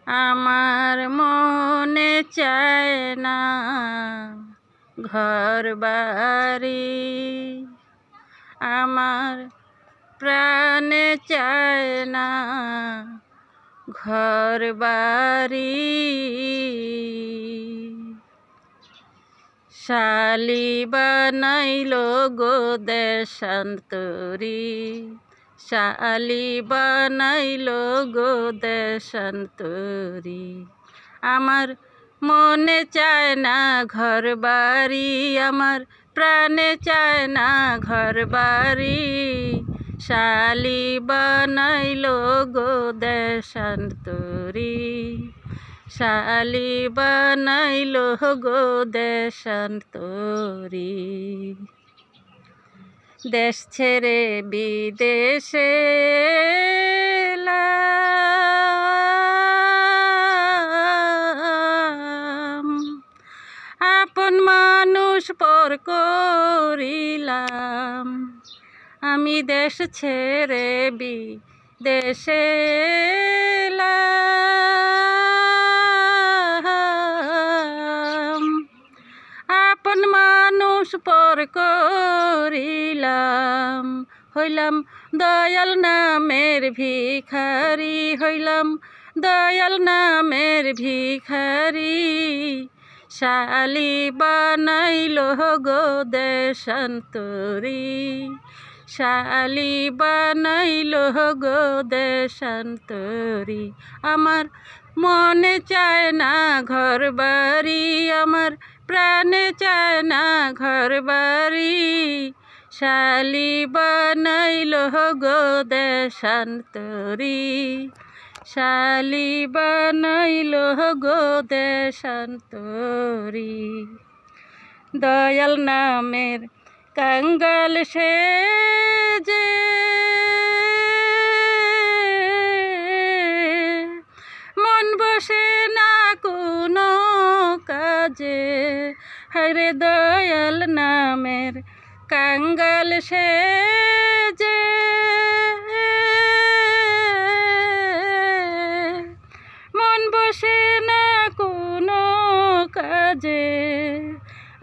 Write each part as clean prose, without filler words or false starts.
আমার মনে চায় না ঘর বাড়ি, আমার প্রাণে চায় না ঘর বাড়ি। শালি বানাইলো গো দেশান্তরী, শালি বানাইলো গো দেশান্তরী। আমার মনে চায় না ঘর বাড়ি, আমার প্রাণে চায় না ঘর বাড়ি। শালি বানাইলো গো দেশান্তরী, শালি বানাইলো গো দেশান্তরী। দেশ ছেড়ে বিদেশে এলাম, আপন মানুষ পর করিলাম। আমি দেশ ছেড়ে বিদেশে এলাম, আপন মানুষ পর করিলাম। হইলাম দয়াল নামের ভিখারি, হইলাম দয়াল নামের ভিখারি। শালি বানাইলো গো দেশান্তরী, শালি বানাইলো গো দেশান্তরী। আমার মনে চায় না ঘর বাড়ি, আমার প্রাণে চায় না ঘর বাড়ি। শালি বানাইলো গো দেশান্তরী, শালি বানাইলো গো দেশান্তরী। দয়াল নামের কাঙ্গাল সে যে মন বসে না কোনো কাজে। হরে দয়াল নামের কাঙ্গাল সে যে মন বসে না কোনো কাজে।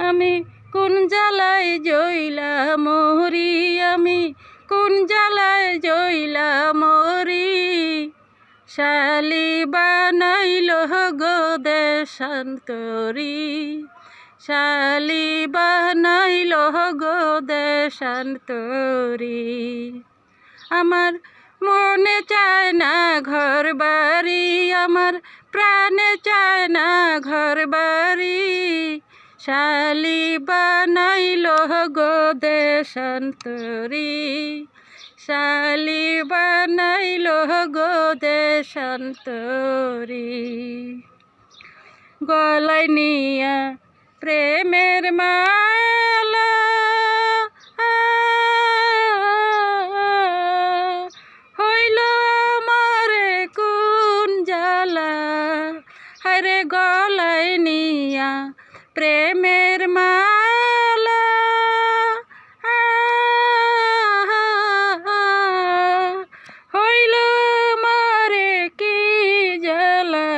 আমি কোন জ্বালায় জইলা মরি, আমি কোন জ্বালায় জইলা মরি। শালি বানাইলো গো দেশান্তরী, শালি বানাইলো গো দেশান্তরী। আমার মনে চায় না ঘর বাড়ি, আমার প্রাণে চায় না ঘর বাড়ি। শালি বানাইলো গো দেশান্তরী, শালি বানাইলো গো দেশান্তরী। গলায় নিয়া প্রেমের মালা, হইল আমারে কোন জ্বালা। হরে গলায় নিয়া প্রেমের মালা, হইল আমারে কি জ্বালা।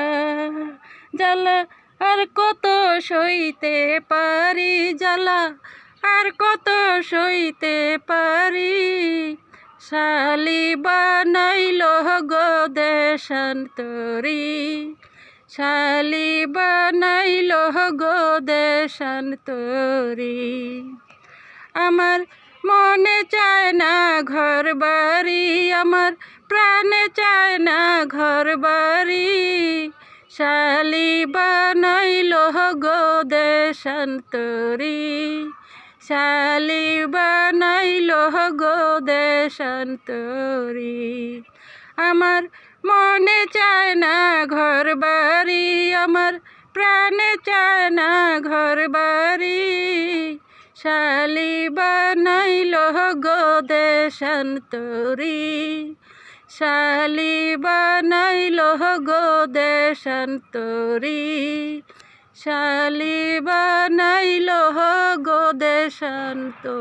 জ্বালা আর কত সইতে পারি, জ্বালা আর কত সইতে পারি। শালি বানাইলো গো দেশান্তরী, শালি বানাইলো গো দেশান্তরী। আমার মনে চায় না ঘর বাড়ি, আমার প্রাণে চায় না ঘর বাড়ি। শালি বানাইলো গো দেশান্তরী, শালি বানাইলো গো দেশান্তরী। আমার মনে চায় না ঘর বাড়ি, আমার প্রাণে চায় না ঘর বাড়ি। শালি বানাইলো গো দেশান্তরী, শালি বানাইলো গো দেশান্তরী, শালি বানাইলো গো দেশান্তরী।